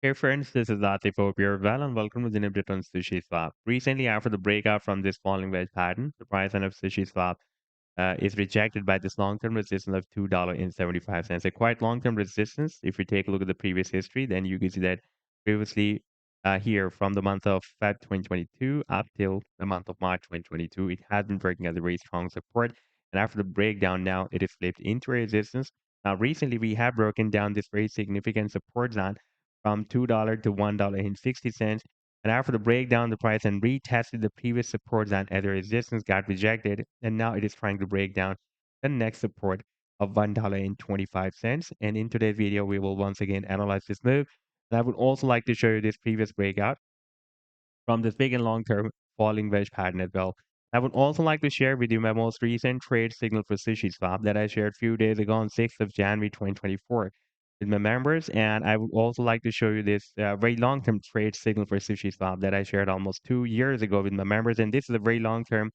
Hey friends, this is Atif. Hope you're well and welcome to the new update on SushiSwap. Recently, after the breakout from this falling wedge pattern, the price of SushiSwap is rejected by this long-term resistance of $2.75. A quite long-term resistance. If you take a look at the previous history, then you can see that previously here from the month of Feb 2022 up till the month of March 2022, it has been breaking as a very strong support. And after the breakdown, now it is flipped into resistance. Now, recently we have broken down this very significant support zone from $2 to $1.60. And after the breakdown, the price and retested the previous support zone as the resistance got rejected. And now it is trying to break down the next support of $1.25. And in today's video, we will once again analyze this move. And I would also like to show you this previous breakout from this big and long-term falling wedge pattern as well. I would also like to share with you my most recent trade signal for SushiSwap that I shared a few days ago on 6th of January 2024 with my members. And I would also like to show you this very long-term trade signal for SushiSwap that I shared almost 2 years ago with my members. And this is a very long-term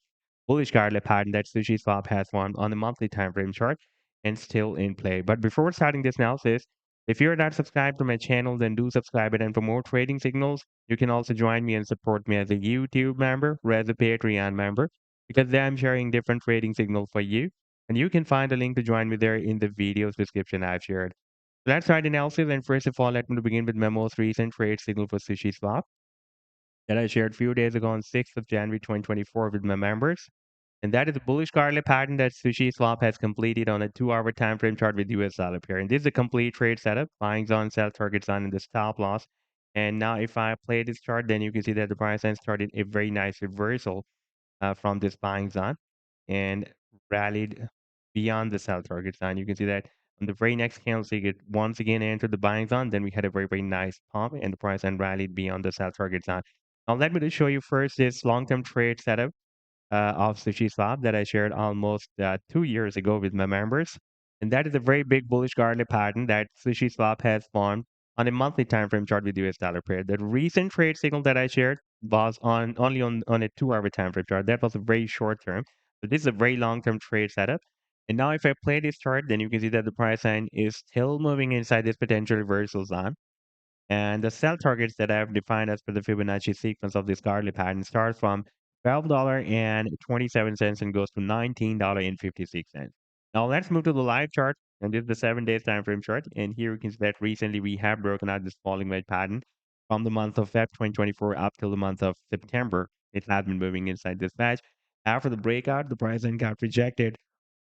bullish garlic pattern that SushiSwap has formed on the monthly time frame chart and still in play. But before starting this analysis, if you're not subscribed to my channel, then do subscribe it. And for more trading signals, you can also join me and support me as a YouTube member or as a Patreon member because there I'm sharing different trading signals for you. And you can find a link to join me there in the video's description I've shared. So let's start the analysis. And first of all, let me begin with my most recent trade signal for SushiSwap that I shared a few days ago on 6th of January 2024 with my members. And that is a bullish garlic pattern that SushiSwap has completed on a 2-hour time frame chart with US dollar pair. And this is a complete trade setup, buying on, sell targets on, and the stop loss. And now if I play this chart, then you can see that the price has started a very nice reversal from this buying zone and rallied beyond the sell target zone. You can see that on the very next candlestick, it once again entered the buying zone. Then we had a very, very nice pump and the price and rallied beyond the sell target zone. Now, let me just show you first this long-term trade setup of SushiSwap that I shared almost 2 years ago with my members. And that is a very big bullish garlic pattern that SushiSwap has formed on a monthly time frame chart with US dollar pair. The recent trade signal that I shared was on only on a 2-hour time frame chart. That was a very short term. So this is a very long term trade setup. And now if I play this chart, then you can see that the price line is still moving inside this potential reversal zone. And the sell targets that I have defined as per the Fibonacci sequence of this garlic pattern starts from $12.27 and goes to $19.56. Now let's move to the live chart. And this is the 7 days time frame chart. And here you can see that recently we have broken out this falling wedge pattern from the month of Feb 2024 up till the month of September. It has been moving inside this patch. After the breakout, the price then got rejected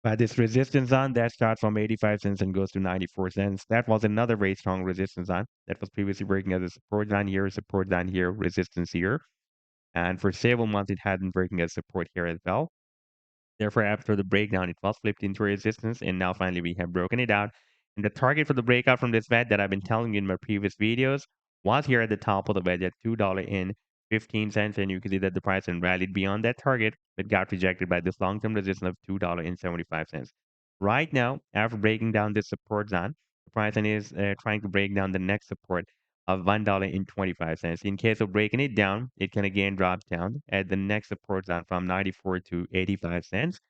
by this resistance zone that starts from 85 cents and goes to 94 cents. That was another very strong resistance zone that was previously breaking as a support line here, resistance here. And for several months, it had been breaking as support here as well. Therefore, after the breakdown, it was flipped into resistance, and now finally we have broken it out. And the target for the breakout from this wedge that I've been telling you in my previous videos was here at the top of the wedge at $2.15, and you can see that the price then rallied beyond that target, but got rejected by this long-term resistance of $2.75. Right now, after breaking down this support zone, the price then is trying to break down the next support of $1.25. In case of breaking it down, it can again drop down at the next support zone from 94 to 85 cents.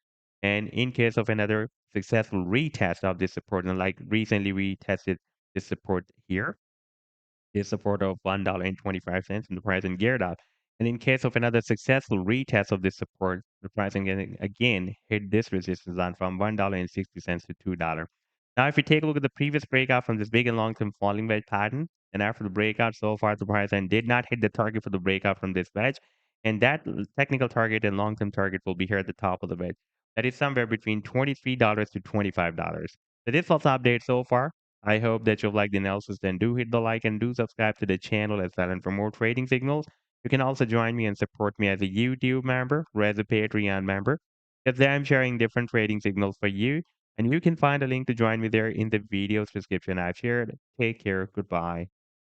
And in case of another successful retest of this support, and like recently we tested this support here, this support of $1.25 and the price and geared up. And in case of another successful retest of this support, the price again hit this resistance line from $1.60 to $2. Now, if you take a look at the previous breakout from this big and long-term falling wedge pattern, and after the breakout so far, the price and did not hit the target for the breakout from this wedge, and that technical target and long-term target will be here at the top of the wedge. That is somewhere between $23 to $25. So this was the update so far. I hope that you've liked the analysis. Then do hit the like and do subscribe to the channel as well. And for more trading signals, you can also join me and support me as a YouTube member or as a Patreon member. Because there I'm sharing different trading signals for you. And you can find a link to join me there in the video's description I've shared. Take care. Goodbye.